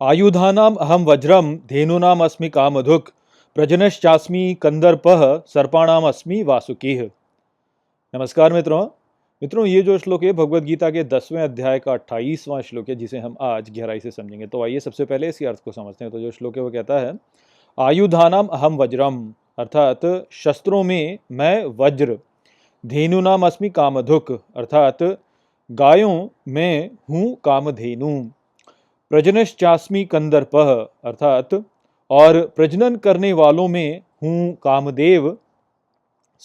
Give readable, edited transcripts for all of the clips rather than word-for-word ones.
आयुधानाम अहम वज्रम धेनूनाम अस्मि कामधुक् प्रजनश्चास्मि कंदर्पः सर्पाणाम अस्मि वासुकीः। नमस्कार मित्रों। ये जो श्लोक है भगवद गीता के 10वें अध्याय का 28वां श्लोक है, जिसे हम आज गहराई से समझेंगे। तो आइए सबसे पहले इसके अर्थ को समझते हैं। तो जो श्लोक है वो कहता है, आयुधानाम अहम वज्रम, अर्थात शस्त्रों में मैं वज्र, धेनुनाम अस्मि कामधुक्, अर्थात गायों में हूँ कामधेनु, प्रजनश्चास्मि कंदर्पः, अर्थात और प्रजनन करने वालों में हूँ कामदेव,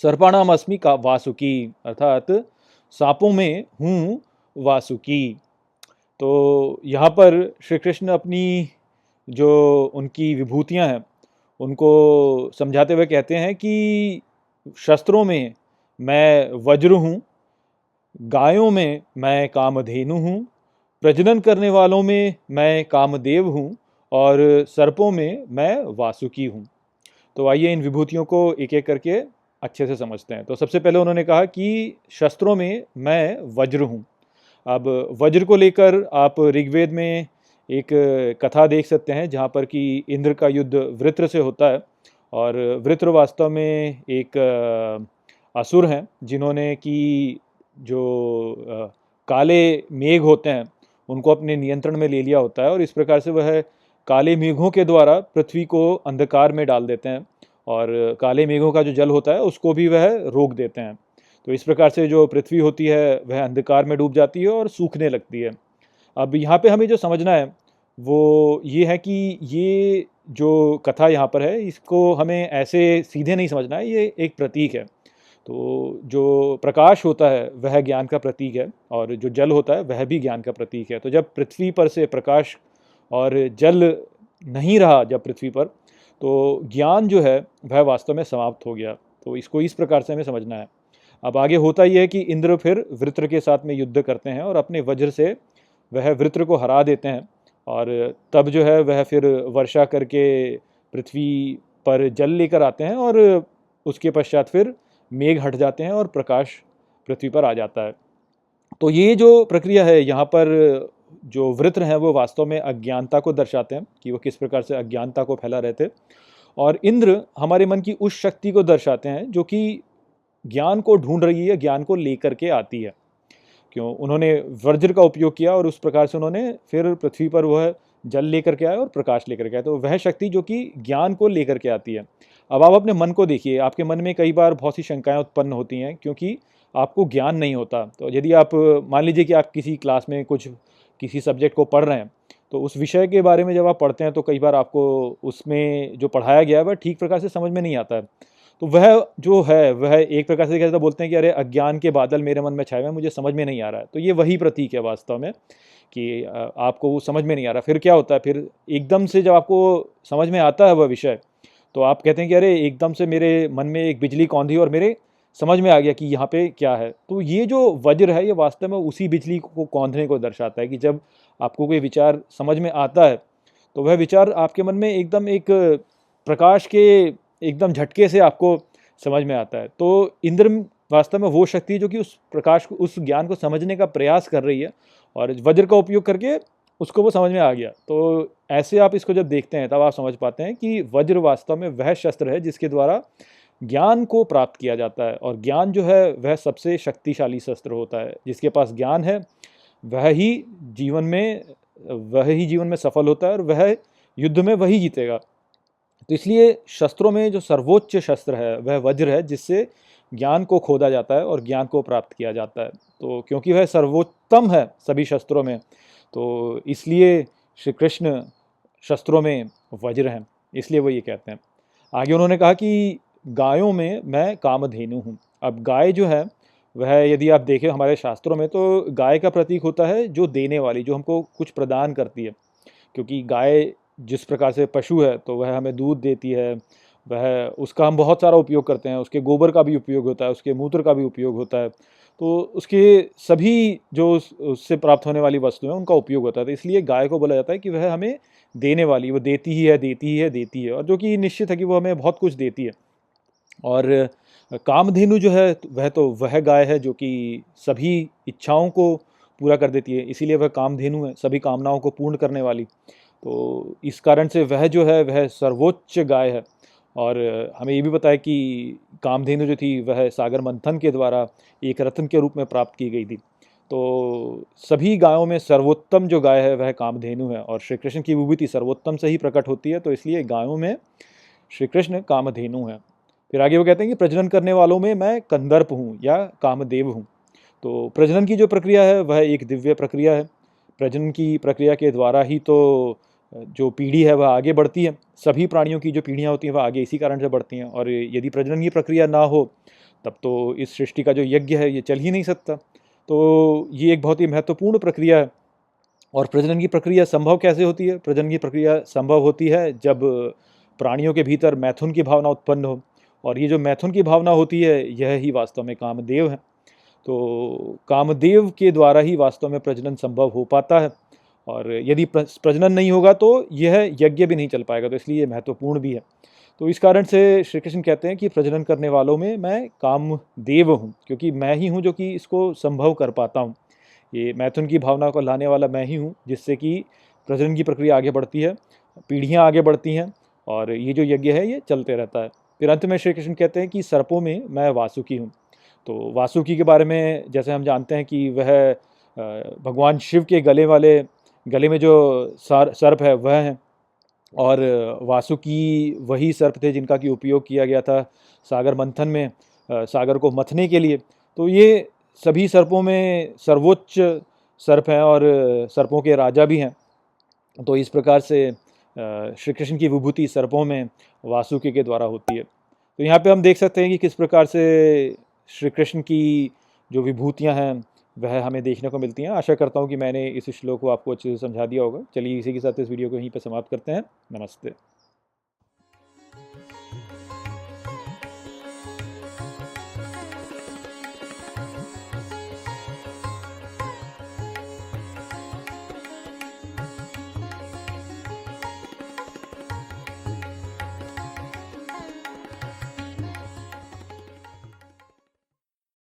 सर्पाणाम अस्मि का वासुकी, अर्थात सांपों में हूँ वासुकी। तो यहाँ पर श्री कृष्ण अपनी जो उनकी विभूतियाँ हैं उनको समझाते हुए कहते हैं कि शस्त्रों में मैं वज्र हूँ, गायों में मैं कामधेनु हूँ, प्रजनन करने वालों में मैं कामदेव हूँ और सर्पों में मैं वासुकी हूँ। तो आइए इन विभूतियों को एक एक करके अच्छे से समझते हैं। तो सबसे पहले उन्होंने कहा कि शस्त्रों में मैं वज्र हूँ। अब वज्र को लेकर आप ऋग्वेद में एक कथा देख सकते हैं जहाँ पर कि इंद्र का युद्ध वृत्र से होता है। और वृत्र वास्तव में एक असुर हैं जिन्होंने कि जो काले मेघ होते हैं उनको अपने नियंत्रण में ले लिया होता है, और इस प्रकार से वह काले मेघों के द्वारा पृथ्वी को अंधकार में डाल देते हैं और काले मेघों का जो जल होता है उसको भी वह रोक देते हैं। तो इस प्रकार से जो पृथ्वी होती है वह अंधकार में डूब जाती है और सूखने लगती है। अब यहाँ पे हमें जो समझना है वो ये है कि ये जो कथा यहाँ पर है इसको हमें ऐसे सीधे नहीं समझना है, ये एक प्रतीक है। तो जो प्रकाश होता है वह ज्ञान का प्रतीक है और जो जल होता है वह भी ज्ञान का प्रतीक है। तो जब पृथ्वी पर से प्रकाश और जल नहीं रहा जब पृथ्वी पर, तो ज्ञान जो है वह वास्तव में समाप्त हो गया। तो इसको इस प्रकार से हमें समझना है। अब आगे होता यह है कि इंद्र फिर वृत्र के साथ में युद्ध करते हैं और अपने वज्र से वह वृत्र को हरा देते हैं, और तब जो है वह फिर वर्षा करके पृथ्वी पर जल लेकर आते हैं और उसके पश्चात फिर मेघ हट जाते हैं और प्रकाश पृथ्वी पर आ जाता है। तो ये जो प्रक्रिया है यहाँ पर जो वृत्र हैं वो वास्तव में अज्ञानता को दर्शाते हैं कि वो किस प्रकार से अज्ञानता को फैला रहे थे, और इंद्र हमारे मन की उस शक्ति को दर्शाते हैं जो कि ज्ञान को ढूंढ रही है, ज्ञान को लेकर के आती है। क्यों उन्होंने वज्र का उपयोग किया और उस प्रकार से उन्होंने फिर पृथ्वी पर वह जल लेकर के आए और प्रकाश लेकर के आए। तो वह शक्ति जो कि ज्ञान को लेकर के आती है। अब आप अपने मन को देखिए, आपके मन में कई बार बहुत सी शंकाएं उत्पन्न होती हैं क्योंकि आपको ज्ञान नहीं होता। तो यदि आप मान लीजिए कि आप किसी क्लास में किसी सब्जेक्ट को पढ़ रहे हैं, तो उस विषय के बारे में जब आप पढ़ते हैं तो कई बार आपको उसमें जो पढ़ाया गया है वह ठीक प्रकार से समझ में नहीं आता है। तो वह जो है वह एक प्रकार से कहते बोलते हैं कि अरे अज्ञान के बादल मेरे मन में छाए हुए हैं, मुझे समझ में नहीं आ रहा है। तो ये वही प्रतीक है वास्तव में कि आपको वो समझ में नहीं आ रहा। फिर क्या होता है, फिर एकदम से जब आपको समझ में आता है वह विषय, तो आप कहते हैं कि अरे एकदम से मेरे मन में एक बिजली कौंधी और मेरे समझ में आ गया कि यहाँ पे क्या है। तो ये जो वज्र है ये वास्तव में उसी बिजली को कौंधने को दर्शाता है कि जब आपको कोई विचार समझ में आता है तो वह विचार आपके मन में एकदम एक प्रकाश के एकदम झटके से आपको समझ में आता है। तो इंद्र वास्तव में वो शक्ति है जो कि उस प्रकाश को, उस ज्ञान को समझने का प्रयास कर रही है, और वज्र का उपयोग करके उसको वो समझ में आ गया। तो ऐसे आप इसको जब देखते हैं तब आप समझ पाते हैं कि वज्र वास्तव में वह शस्त्र है जिसके द्वारा ज्ञान को प्राप्त किया जाता है, और ज्ञान जो है वह सबसे शक्तिशाली शस्त्र होता है। जिसके पास ज्ञान है वह ही जीवन में सफल होता है और वह युद्ध में वही जीतेगा। तो इसलिए शस्त्रों में जो सर्वोच्च शस्त्र है वह वज्र है, जिससे ज्ञान को खोदा जाता है और ज्ञान को प्राप्त किया जाता है। तो क्योंकि वह सर्वोत्तम है सभी शस्त्रों में, तो इसलिए श्री कृष्ण शस्त्रों में वज्र हैं, इसलिए वो ये कहते हैं। आगे उन्होंने कहा कि गायों में मैं कामधेनु हूँ। अब गाय जो है वह यदि आप देखें हमारे शास्त्रों में, तो गाय का प्रतीक होता है जो देने वाली, जो हमको कुछ प्रदान करती है। क्योंकि गाय जिस प्रकार से पशु है तो वह हमें दूध देती है, वह उसका हम बहुत सारा उपयोग करते हैं, उसके गोबर का भी उपयोग होता है, उसके मूत्र का भी उपयोग होता है। तो उसके सभी जो उससे प्राप्त होने वाली वस्तुएं उनका उपयोग होता है। तो इसलिए गाय को बोला जाता है कि वह हमें देने वाली, वो देती ही है, देती ही है, देती है, और जो कि निश्चित है कि वो हमें बहुत कुछ देती है। और कामधेनु जो है वह तो वह गाय है जो कि सभी इच्छाओं को पूरा कर देती है, इसीलिए वह कामधेनु है, सभी कामनाओं को पूर्ण करने वाली। तो इस कारण से वह जो है वह सर्वोच्च गाय है। और हमें ये भी पता है कि कामधेनु जो थी वह सागर मंथन के द्वारा एक रत्न के रूप में प्राप्त की गई थी। तो सभी गायों में सर्वोत्तम जो गाय है वह कामधेनु है, और श्री कृष्ण की विभूति सर्वोत्तम से ही प्रकट होती है, तो इसलिए गायों में श्री कृष्ण कामधेनु है। फिर आगे वो कहते हैं कि प्रजनन करने वालों में मैं कंदर्प हूँ या कामदेव हूँ। तो प्रजनन की जो प्रक्रिया है वह एक दिव्य प्रक्रिया है। प्रजनन की प्रक्रिया के द्वारा ही तो जो पीढ़ी है वह आगे बढ़ती है। सभी प्राणियों की जो पीढ़ियाँ होती हैं वह आगे इसी कारण से बढ़ती हैं, और यदि प्रजनन की प्रक्रिया ना हो तब तो इस सृष्टि का जो यज्ञ है ये चल ही नहीं सकता। तो ये एक बहुत ही महत्वपूर्ण प्रक्रिया है। और प्रजनन की प्रक्रिया संभव कैसे होती है? प्रजनन की प्रक्रिया संभव होती है जब प्राणियों के भीतर मैथुन की भावना उत्पन्न हो, और ये जो मैथुन की भावना होती है यह ही वास्तव में कामदेव है। तो कामदेव के द्वारा ही वास्तव में प्रजनन संभव हो पाता है, और यदि प्रजनन नहीं होगा तो यह यज्ञ भी नहीं चल पाएगा, तो इसलिए ये महत्वपूर्ण भी है। तो इस कारण से श्री कृष्ण कहते हैं कि प्रजनन करने वालों में मैं कामदेव हूँ, क्योंकि मैं ही हूँ जो कि इसको संभव कर पाता हूँ। ये मैथुन की भावना को लाने वाला मैं ही हूँ, जिससे कि प्रजनन की प्रक्रिया आगे बढ़ती है, पीढ़ियाँ आगे बढ़ती हैं, और ये जो यज्ञ है ये चलते रहता है। फिर अंत में श्री कृष्ण कहते हैं कि सर्पों में मैं वासुकी हूँ। तो वासुकी के बारे में जैसे हम जानते हैं कि वह भगवान शिव के गले में जो सर्प है वह है, और वासुकी वही सर्प थे जिनका कि उपयोग किया गया था सागर मंथन में सागर को मथने के लिए। तो ये सभी सर्पों में सर्वोच्च सर्प हैं, और सर्पों के राजा भी हैं। तो इस प्रकार से श्री कृष्ण की विभूति सर्पों में वासुकी के द्वारा होती है। तो यहाँ पे हम देख सकते हैं कि किस प्रकार से श्री कृष्ण की जो विभूतियाँ हैं वह हमें देखने को मिलती हैं। आशा करता हूँ कि मैंने इस श्लोक को आपको अच्छे से समझा दिया होगा। चलिए इसी के साथ इस वीडियो को यहीं पर समाप्त करते हैं। नमस्ते।